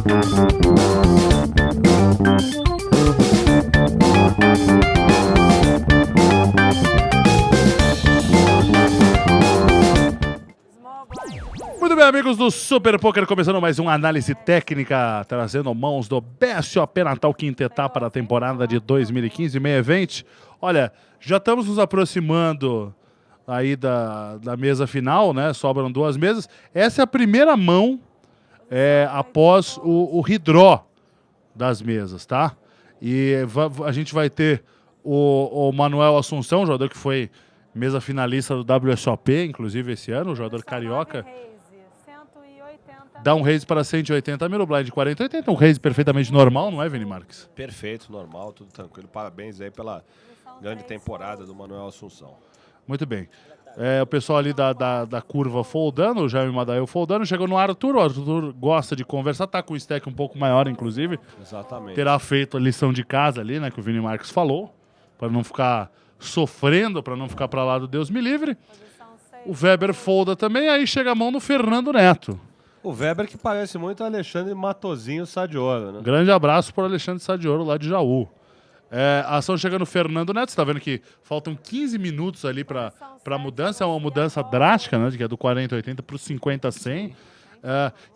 Muito bem, amigos do Super Poker, começando mais uma análise técnica, trazendo mãos do BSOP Natal, quinta etapa da temporada de 2015, Main Event. Olha, já estamos nos aproximando aí da mesa final, né? Sobram duas mesas. Essa é a primeira mão após o redraw das mesas, tá? E a gente vai ter o Manuel Assunção, jogador que foi mesa finalista do WSOP, inclusive esse ano, jogador carioca. Dá um raise para 180 mil, o blind 40-80, um raise perfeitamente normal, não é, Vini Marques? Perfeito, normal, tudo tranquilo. Parabéns aí pela grande temporada do Manuel Assunção. Muito bem. O pessoal ali da curva foldando, o Jaime Madael foldando, chegou no Arthur, o Arthur gosta de conversar, tá com o stack um pouco maior, inclusive. Exatamente. Terá feito a lição de casa ali, né, que o Vini Marques falou, para não ficar sofrendo, para não ficar para lá do Deus me livre. O Weber folda também, aí chega a mão no Fernando Neto. O Weber que parece muito Alexandre Matosinho Sadioro, né? Grande abraço para o Alexandre Sadioro, lá de Jaú. A ação chega no Fernando Neto, você está vendo que faltam 15 minutos ali para a mudança, é uma mudança drástica, né, que é do 40-80 para o 50-100.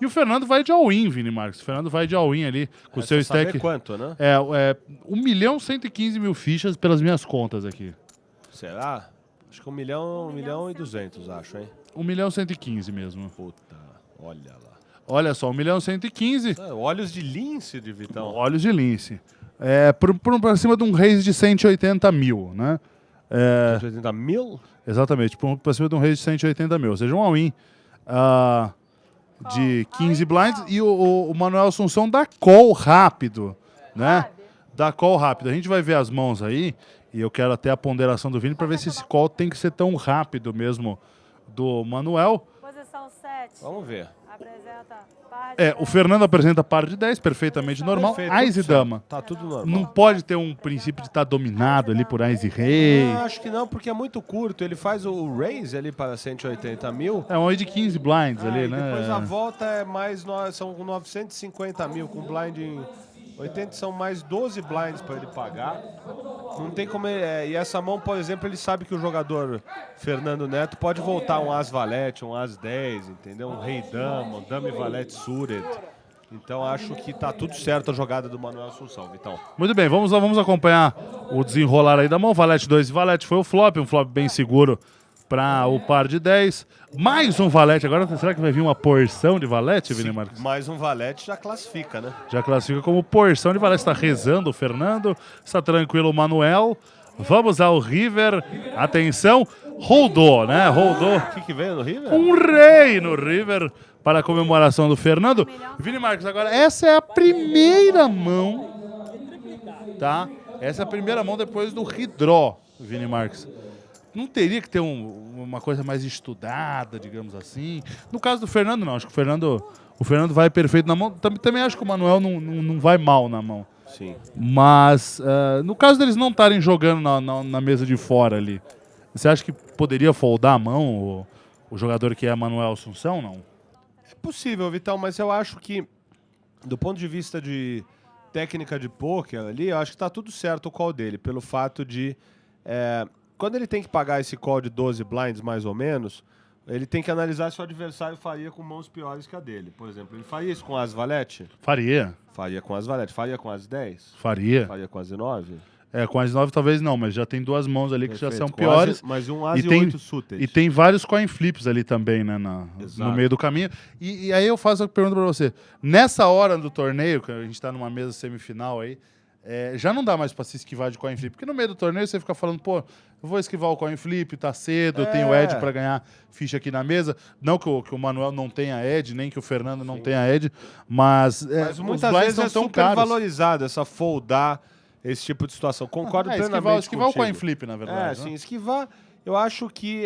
E o Fernando vai de all-in, Vini Marques. O Fernando vai de all-in ali com o seu stack. Quanto, né? 1.115.000 fichas pelas minhas contas aqui. Será? Acho que 1 milhão e 200, acho, hein? 1.115 mesmo. Puta, olha lá. Olha só, 1.115. Olhos de lince de Vitão. Olhos de lince. Pra cima de um raise de 180 mil, né? 180 mil? Exatamente, pra cima de um raise de 180 mil. Ou seja, um all-in de 15 blinds. E o Manuel Assunção dá call rápido, né? Dá call rápido. A gente vai ver as mãos aí. E eu quero até a ponderação do Vini para ver se esse call tem que ser tão rápido mesmo do Manuel. Posição 7. Vamos ver. Apresenta par de O Fernando apresenta par de 10, perfeitamente normal. Perfeito, Ás e tudo certo. dama. Tá tudo normal. Não pode ter um princípio de estar dominado ali por Ás e rei. Não, acho que não, porque é muito curto. Ele faz o raise ali para 180 mil. É um aí de 15 blinds ali, E né? depois a volta é mais, são 950 mil com blind em 80, são mais 12 blinds para ele pagar. Não tem como e essa mão, por exemplo, ele sabe que o jogador Fernando Neto pode voltar um as valete, um as 10, entendeu? Um rei dama, um dama e valete suited. Então acho que tá tudo certo a jogada do Manuel Assunção, Vitão. Muito bem, vamos acompanhar o desenrolar aí da mão. Valete 2 e valete foi o flop, um flop bem seguro para o par de 10. Mais um valete. Agora, será que vai vir uma porção de valete, Vini Marques? Mais um valete já classifica, né? Já classifica como porção de valete. Está rezando o Fernando. Está tranquilo o Manuel. Vamos ao River. Atenção. Holdou, né? Holdou. O que veio no River? Um rei no River para a comemoração do Fernando. Vini Marques, agora, essa é a primeira mão, tá? Essa é a primeira mão depois do redraw, Vini Marques. Não teria que ter uma coisa mais estudada, digamos assim. No caso do Fernando, não. Acho que o Fernando vai perfeito na mão. Também acho que o Manuel não vai mal na mão. Sim. Mas, no caso deles não estarem jogando na mesa de fora ali, você acha que poderia foldar a mão o jogador que é Manuel Assunção, não? É possível, Vitão, mas eu acho que, do ponto de vista de técnica de poker ali, eu acho que está tudo certo o call dele, pelo fato de... quando ele tem que pagar esse call de 12 blinds, mais ou menos, ele tem que analisar se o adversário faria com mãos piores que a dele. Por exemplo, ele faria isso com as valete? Faria. Faria com as valete. Faria com as 10? Faria. Faria com as 9? Com as 9 talvez não, mas já tem duas mãos ali que Perfeito. já são Com piores. mas um as e tem 8 suited. E tem vários coin flips ali também, né, no meio do caminho. E aí eu faço a pergunta pra você. Nessa hora do torneio, que a gente tá numa mesa semifinal aí, já não dá mais pra se esquivar de coin flip. Porque no meio do torneio você fica falando, pô, eu vou esquivar o coin flip, tá cedo, eu tenho edge pra ganhar ficha aqui na mesa. Não que o Manuel não tenha edge, nem que o Fernando não tenha edge, mas muitas vezes é super valorizado essa foldar esse tipo de situação. Concordo plenamente esquivar o coin flip, na verdade. Sim, esquivar, eu acho que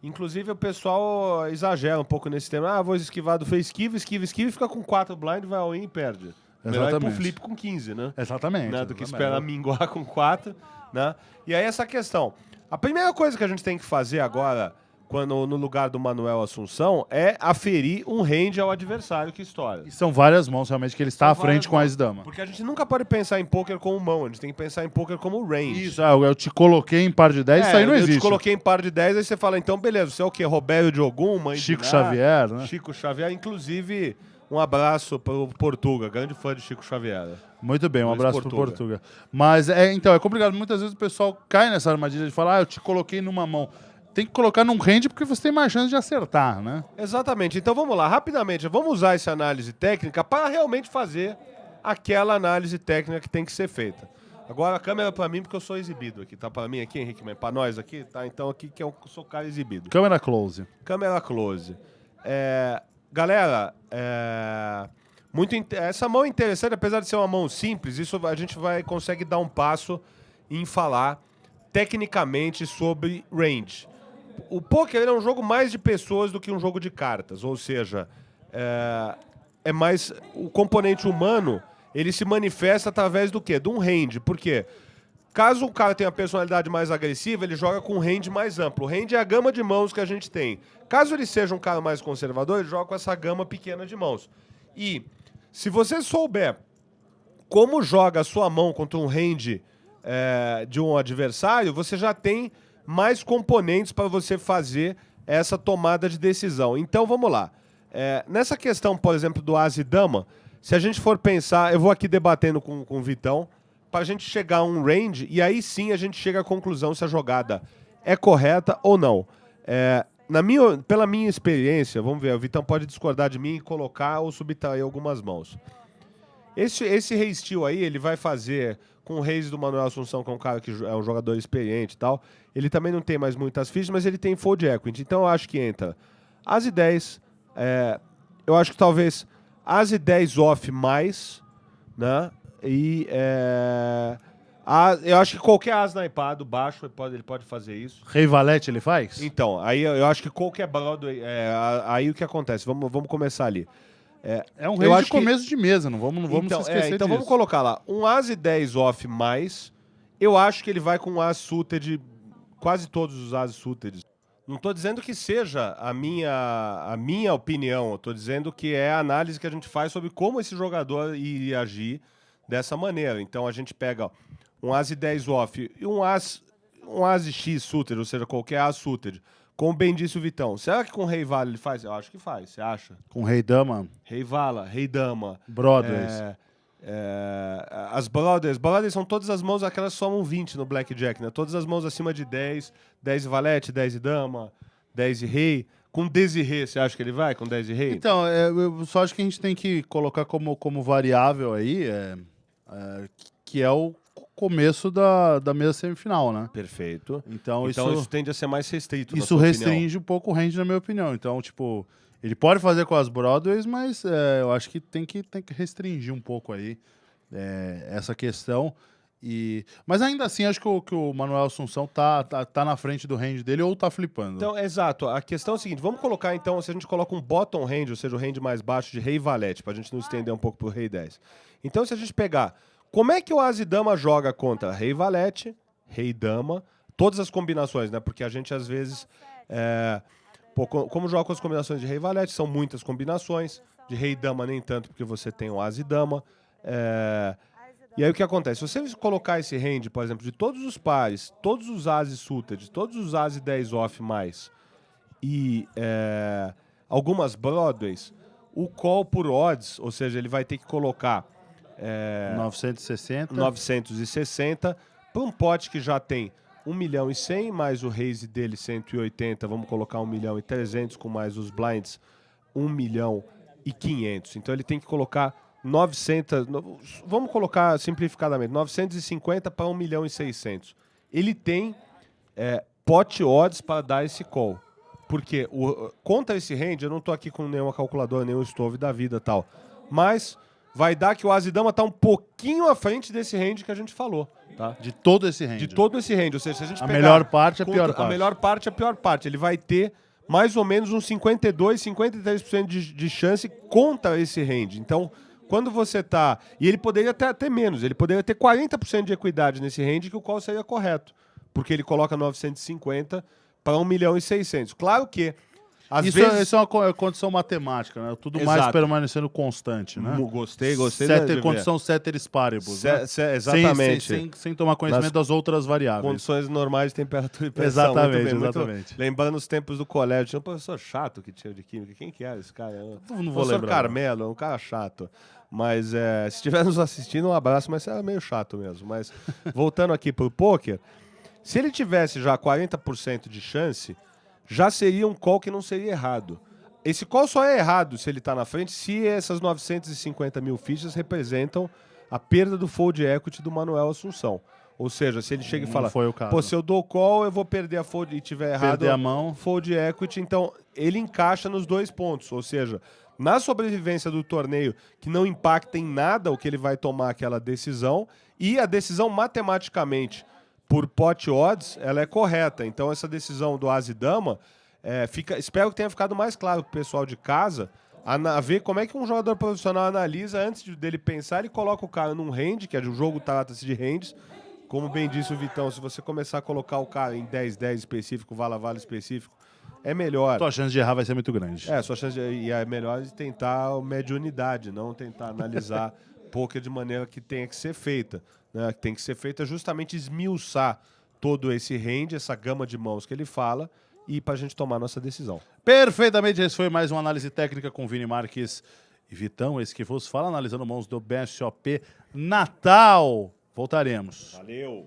inclusive o pessoal exagera um pouco nesse tema. Vou esquivar do face esquiva, fica com 4 blind, vai all in e perde. Melhor ir pro flip com 15, né? Exatamente. Né? Do que esperar minguar com 4, né? E aí essa questão. A primeira coisa que a gente tem que fazer agora, quando no lugar do Manuel Assunção, é aferir um range ao adversário que estoura. E são várias mãos, realmente, que ele está à frente com a As-Dama. Porque a gente nunca pode pensar em poker como mão, a gente tem que pensar em poker como range. Isso, eu te coloquei em par de 10, isso aí não existe. Eu te coloquei em par de 10, aí você fala, então beleza, você é o quê? Roberto de Ogum, mãe Chico de Xavier, né? Chico Xavier, inclusive, um abraço pro Portuga, grande fã de Chico Xavier. Muito bem, um Luiz abraço pro Portuga. Mas, então, é complicado. Muitas vezes o pessoal cai nessa armadilha de falar, eu te coloquei numa mão. Tem que colocar num range porque você tem mais chance de acertar, né? Exatamente. Então vamos lá, rapidamente, vamos usar essa análise técnica para realmente fazer aquela análise técnica que tem que ser feita. Agora a câmera para mim, porque eu sou exibido aqui. Tá para mim aqui, Henrique? Para nós aqui? Tá, então aqui que eu sou cara exibido. Câmera close. Câmera close. Galera, essa mão é interessante, apesar de ser uma mão simples, isso a gente consegue dar um passo em falar tecnicamente sobre range. O poker é um jogo mais de pessoas do que um jogo de cartas, ou seja, é mais o componente humano, ele se manifesta através do quê? De um range. Por quê? Caso o cara tenha uma personalidade mais agressiva, ele joga com um range mais amplo. O range é a gama de mãos que a gente tem. Caso ele seja um cara mais conservador, ele joga com essa gama pequena de mãos. E se você souber como joga a sua mão contra um range de um adversário, você já tem mais componentes para você fazer essa tomada de decisão. Então, vamos lá. Nessa questão, por exemplo, do As e Dama, se a gente for pensar, eu vou aqui debatendo com o Vitão, para a gente chegar a um range, e aí sim a gente chega à conclusão se a jogada é correta ou não. Pela minha experiência, vamos ver, o Vitão pode discordar de mim e colocar ou subtrair algumas mãos. Esse Rei Steel aí, ele vai fazer com o Reis do Manuel Assunção, que é um cara que é um jogador experiente e tal. Ele também não tem mais muitas fichas, mas ele tem fold equity. Então eu acho que entra As e 10. Eu acho que talvez As e 10 off mais, né? E eu acho que qualquer As naipado baixo, ele pode fazer isso. Rei Valete ele faz? Então, aí eu acho que qualquer Broadway... aí o que acontece? Vamos começar ali. É um range de começo de mesa, não vamos então, se esquecer então disso. vamos colocar lá, um As e 10 off mais, eu acho que ele vai com um As suited, quase todos os As suited. Não estou dizendo que seja a minha opinião, eu estou dizendo que é a análise que a gente faz sobre como esse jogador iria agir dessa maneira. Então a gente pega um As e 10 off e um As e X suited, ou seja, qualquer As suited. Como bem disse o Vitão, será que com Rei Vala ele faz? Eu acho que faz, você acha? Com Rei Dama? Rei Vala, Rei Dama. Broadways. As Brothers são todas as mãos, aquelas somam 20 no Blackjack, né? Todas as mãos acima de 10, 10 e Valete, 10 e Dama, 10 e Rei. Com 10 e Rei, você acha que ele vai com 10 e Rei? Então, eu só acho que a gente tem que colocar como variável aí, que é o começo da mesa semifinal, né? Perfeito. Então isso tende a ser mais restrito. Isso restringe um pouco o range, na minha opinião. Então, tipo, ele pode fazer com as Broadways, mas eu acho que tem que restringir um pouco aí essa questão. Mas ainda assim, acho que o Manuel Assunção tá na frente do range dele ou tá flipando. Então, exato. A questão é a seguinte, vamos colocar então, se a gente coloca um bottom range, ou seja, o range mais baixo de Rei Valete, pra gente não estender um pouco pro Rei 10. Então, se a gente pegar, como é que o As e Dama joga contra Rei Valete, Rei Dama, todas as combinações, né? Porque a gente às vezes, como joga com as combinações de Rei Valete, são muitas combinações, de Rei Dama nem tanto, porque você tem o As e Dama. E aí o que acontece? Se você colocar esse range, por exemplo, de todos os pares, todos os As suited, todos os As 10 off mais e algumas Broadways, o call por odds, ou seja, ele vai ter que colocar 960 para um pote que já tem 1 milhão e 100, mais o raise dele 180, vamos colocar 1 milhão e 300 com mais os blinds 1 milhão e 500. Então ele tem que colocar 900, vamos colocar simplificadamente, 950 para 1 milhão e 600. Ele tem pot odds para dar esse call. Porque contra esse range, eu não estou aqui com nenhuma calculadora, nenhum stove da vida e tal, mas vai dar que o As e Dama está um pouquinho à frente desse range que a gente falou. Tá? De todo esse range. De todo esse range. Ou seja, se a gente pegar melhor parte é a pior parte. A melhor parte é a pior parte. Ele vai ter mais ou menos uns 52, 53% de chance contra esse range. Então, quando você tá... E ele poderia até ter menos. Ele poderia ter 40% de equidade nesse range, que o qual seria correto. Porque ele coloca 950 para 1.600.000. Claro que, às Isso, vezes... isso é uma condição matemática, né? Tudo mais Exato. permanecendo constante, né? Gostei. Condição ceteris paribus, né? Exatamente. Sem tomar conhecimento das outras variáveis. Condições normais de temperatura e pressão. Exatamente, Muito exatamente. Lembrando os tempos do colégio. Tinha um professor chato que tinha de química. Quem que era esse cara? Não vou Professor lembrar. Carmelo, um cara chato. Mas se estiver nos assistindo, um abraço, mas era meio chato mesmo. Mas voltando aqui pro poker, se ele tivesse já 40% de chance, já seria um call que não seria errado. Esse call só é errado se ele está na frente, se essas 950.000 fichas representam a perda do fold equity do Manuel Assunção. Ou seja, se ele chega e fala, foi o caso. pô, se eu dou call, eu vou perder a fold, e tiver errado Perder a mão. fold equity, então ele encaixa nos 2 pontos. Ou seja, na sobrevivência do torneio, que não impacta em nada o que ele vai tomar aquela decisão, e a decisão matematicamente, por pot odds, ela é correta. Então essa decisão do As e Dama, espero que tenha ficado mais claro para o pessoal de casa, a ver como é que um jogador profissional analisa antes dele pensar. Ele coloca o cara num hand, que o jogo trata-se de hands. Como bem disse o Vitão, se você começar a colocar o cara em 10-10 específico, vala-vala específico, é melhor. Tua chance de errar vai ser muito grande. Sua chance e é melhor tentar a mediunidade, não tentar analisar poker de maneira que tenha que ser feita. Né? Que tem que ser feita justamente esmiuçar todo esse range, essa gama de mãos que ele fala, e para a gente tomar nossa decisão. Perfeitamente, esse foi mais uma análise técnica com Vini Marques e Vitão, esse que vos fala, analisando mãos do BSOP Natal. Voltaremos. Valeu!